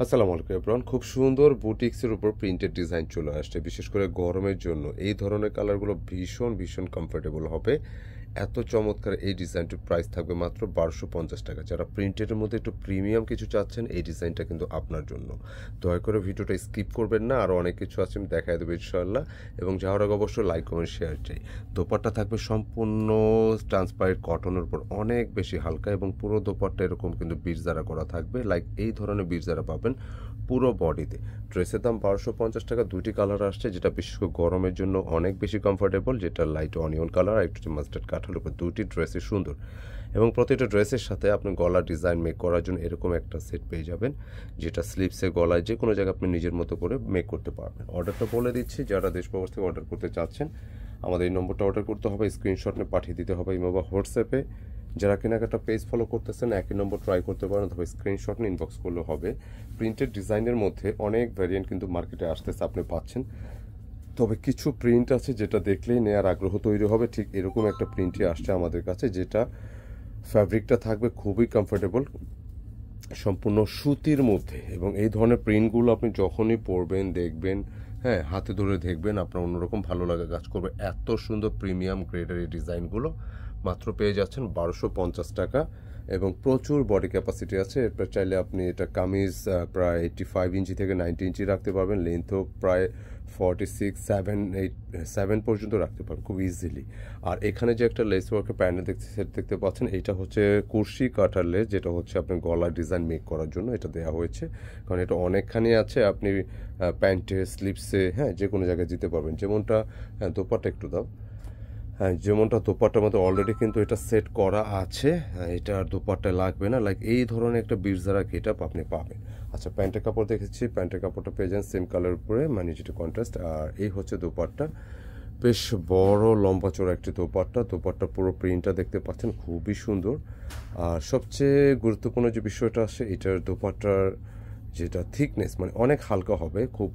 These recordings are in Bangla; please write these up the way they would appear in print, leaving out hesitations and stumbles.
আসসালামু আলাইকুম এভরিওয়ান। খুব সুন্দর বুটিক্সের উপর প্রিন্টেড ডিজাইন চলে আসছে, বিশেষ করে গরমের জন্য এই ধরনের কালারগুলো ভীষণ ভীষণ কমফোর্টেবল হবে। এত চমৎকার এই ডিজাইনটির প্রাইস থাকবে মাত্র 1250 টাকা। যারা প্রিন্টেডের মধ্যে একটু প্রিমিয়াম কিছু চাচ্ছেন, এই ডিজাইনটা কিন্তু আপনার জন্য। দয়া করে ভিডিওটা স্কিপ করবেন না, আরও অনেক কিছু আছে আমি দেখাই দেবো ইনশাআল্লাহ। এবং যাওয়ার আগে অবশ্যই লাইক কমেন্ট শেয়ার চাই। দোপাট্টা থাকবে সম্পূর্ণ ট্রান্সপারেন্ট কটনের উপর, অনেক বেশি হালকা, এবং পুরো দোপাট্টা এরকম কিন্তু বিরজারা করা থাকবে, লাইক এই ধরনের বিরজারা পাবেন পুরো বডিতে। ড্রেসের দাম 1250 টাকা। দুইটি কালার আসছে, যেটা বিশেষ করে গরমের জন্য অনেক বেশি কমফোর্টেবল, যেটা লাইট অনিয়ন কালার আর একটু মাস্টার্ড কাঠার উপর। দুইটি ড্রেসই সুন্দর, এবং প্রতিটা ড্রেসের সাথে আপনি গলার ডিজাইন মেক করার জন্য এরকম একটা সেট পেয়ে যাবেন, যেটা স্লিপসে গলায় যে কোনো জায়গায় আপনি নিজের মতো করে মেক করতে পারবেন। অর্ডারটা বলে দিচ্ছি, যারা দেশ প্রবাস থেকে অর্ডার করতে চাচ্ছেন আমাদের এই নম্বরটা অর্ডার করতে হবে, স্ক্রিনশট নিয়ে পাঠিয়ে দিতে হবে ইমো বা হোয়াটসঅ্যাপে। যারা কেনাকাটা পেজ ফলো করতেছেন একই নম্বর ট্রাই করতে পারেন, তবে স্ক্রিনশট নিয়ে ইনবক্স করলে হবে। প্রিন্টেড ডিজাইনের মধ্যে অনেক ভ্যারিয়েন্ট কিন্তু মার্কেটে আসতেছে, আপনি পাচ্ছেন। তবে কিছু প্রিন্ট আছে যেটা দেখলেই নেয়ার আগ্রহ তৈরি হবে, ঠিক এরকম একটা প্রিন্টই আসছে আমাদের কাছে, যেটা ফ্যাব্রিকটা থাকবে খুবই কমফোর্টেবল, সম্পূর্ণ সুতির মধ্যে। এবং এই ধরনের প্রিন্টগুলো আপনি যখনই পরবেন দেখবেন, হ্যাঁ, হাতে ধরে দেখবেন আপনার অন্যরকম ভালো লাগা কাজ করবে। এত সুন্দর প্রিমিয়াম গ্রেডের এই ডিজাইনগুলো মাত্র পেয়ে যাচ্ছেন 1250 টাকা, এবং প্রচুর বডি ক্যাপাসিটি আছে। এরপর চাইলে আপনি এটা কামিজ প্রায় 85 ইঞ্চি থেকে 90 ইঞ্চি রাখতে পারবেন, লেন্থও প্রায় 46, 7 পর্যন্ত রাখতে পারেন খুব ইজিলি। আর এখানে যে একটা লেস ওয়ার্কের প্যান্ডেল সেট দেখতে পাচ্ছেন, এটা হচ্ছে কুরশি কাটার লেস, যেটা হচ্ছে আপনার গলার ডিজাইন মেক করার জন্য এটা দেওয়া হয়েছে। কারণ এটা অনেকখানি আছে, আপনি প্যান্টে স্লিপসে, হ্যাঁ, যে কোনো জায়গায় দিতে পারবেন। যেমনটা, হ্যাঁ, দোপাট্টা একটু দাও। হ্যাঁ, যেমনটা দোপাট্টার মধ্যে অলরেডি কিন্তু এটা সেট করা আছে, হ্যাঁ, এটা আর দোপাট্টায় লাগবে না, লাইক এই ধরনের একটা বিরজারা গেটআপ আপনি পাবেন। আচ্ছা, প্যান্টের কাপড় দেখেছি, প্যান্টের কাপড়টা পেয়ে যান সেম কালার উপরে, মানে যেটা কন্ট্রাস্ট। আর এই হচ্ছে দোপাট্টা, বেশ বড় লম্বা চড়া একটি দোপাট্টা। দোপাট্টা পুরো প্রিন্টটা দেখতে পাচ্ছেন, খুবই সুন্দর। আর সবচেয়ে গুরুত্বপূর্ণ যে বিষয়টা আসে, এটার দোপাট্টার যেটা থিকনেস, মানে অনেক হালকা হবে খুব,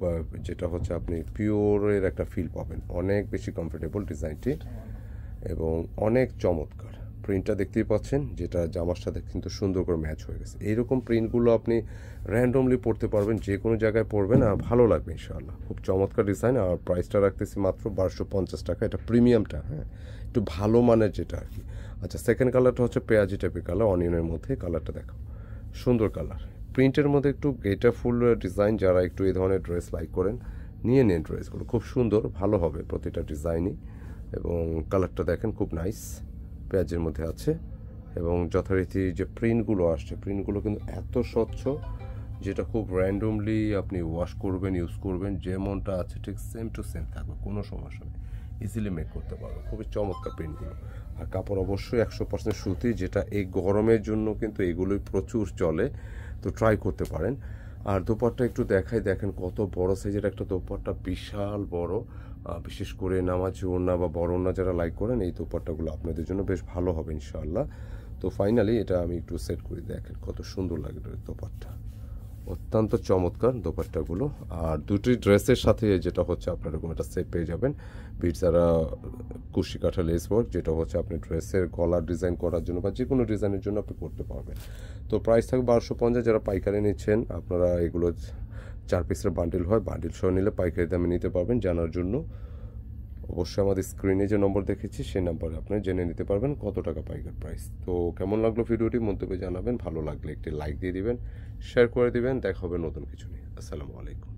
যেটা হচ্ছে আপনি পিওরের একটা ফিল পাবেন, অনেক বেশি কমফোর্টেবল ডিজাইনটি, এবং অনেক চমৎকার প্রিন্টটা দেখতেই পাচ্ছেন, যেটা জামার সাথে কিন্তু সুন্দর করে ম্যাচ হয়ে গেছে। এইরকম প্রিন্টগুলো আপনি র্যান্ডমলি পড়তে পারবেন, যে কোনো জায়গায় পরবেন আর ভালো লাগবে ইনশাআল্লাহ। খুব চমৎকার ডিজাইন, আর প্রাইসটা রাখতেছি মাত্র 1250 টাকা। এটা প্রিমিয়ামটা, হ্যাঁ, একটু ভালো মানের যেটা আর কি। আচ্ছা, সেকেন্ড কালারটা হচ্ছে পেঁয়াজি টাইপের কালার, অনিয়নের মধ্যে। কালারটা দেখো, সুন্দর কালার, প্রিন্টের মধ্যে একটু গেটা ফুল ডিজাইন। যারা একটু এই ধরনের ড্রেস লাইক করেন নিয়ে নেন, ড্রেসগুলো খুব সুন্দর, ভালো হবে প্রতিটা ডিজাইনই। এবং কালারটা দেখেন, খুব নাইস, পেঁয়াজের মধ্যে আছে। এবং যথারীতি যে প্রিন্টগুলো আসছে, প্রিন্টগুলো কিন্তু এত স্বচ্ছ, যেটা খুব র্যান্ডমলি আপনি ওয়াশ করবেন, ইউজ করবেন, যেমনটা আছে ঠিক সেম টু সেম থাকবে, কোনো সমস্যা নেই, ইজিলি মেক করতে পারবে। খুবই চমৎকার প্রিন্টগুলো। আর কাপড় অবশ্যই 100% সুতি, যেটা এই গরমের জন্য কিন্তু এগুলোই প্রচুর চলে, তো ট্রাই করতে পারেন। আর দোপাট্টা একটু দেখাই, দেখেন কত বড় সাইজের একটা দোপাট্টা, বিশাল বড়। বিশেষ করে নামাজি ওড়না বা বড় ওড়না যারা লাইক করেন, এই দোপাট্টাগুলো আপনাদের জন্য বেশ ভালো হবে ইনশাআল্লাহ। তো ফাইনালি এটা আমি একটু সেট করে, দেখেন কত সুন্দর লাগে দোপাট্টা, অত্যন্ত চমৎকার দোপাট্টাগুলো। আর দুটি ড্রেসের সাথে যেটা হচ্ছে আপনার এরকম একটা সেট পেয়ে যাবেন, বিটসারা কুশি কাঠা লেস ওয়ার্ক, যেটা হচ্ছে আপনি ড্রেসের গলার ডিজাইন করার জন্য বা যে কোনো ডিজাইনের জন্য আপনি করতে পারবেন। তো প্রাইস থাকবে 1250। যারা পাইকারি নিচ্ছেন, আপনারা এগুলো 4 পিসের বান্ডিল হয়, বান্ডিল সহ নিলে পাইকারি দামে নিতে পারবেন। জানার জন্য অবশ্যই আমাদের স্ক্রিনে যে নম্বর দেখেছি সেই নম্বরে আপনি জেনে নিতে পারবেন কত টাকা পাইকার প্রাইস। তো কেমন লাগলো ভিডিওটি মন্তব্যে জানাবেন, ভালো লাগলে একটি লাইক দিয়ে দিবেন, শেয়ার করে দিবেন। দেখা হবে নতুন কিছু নিয়ে। আসসালামু আলাইকুম।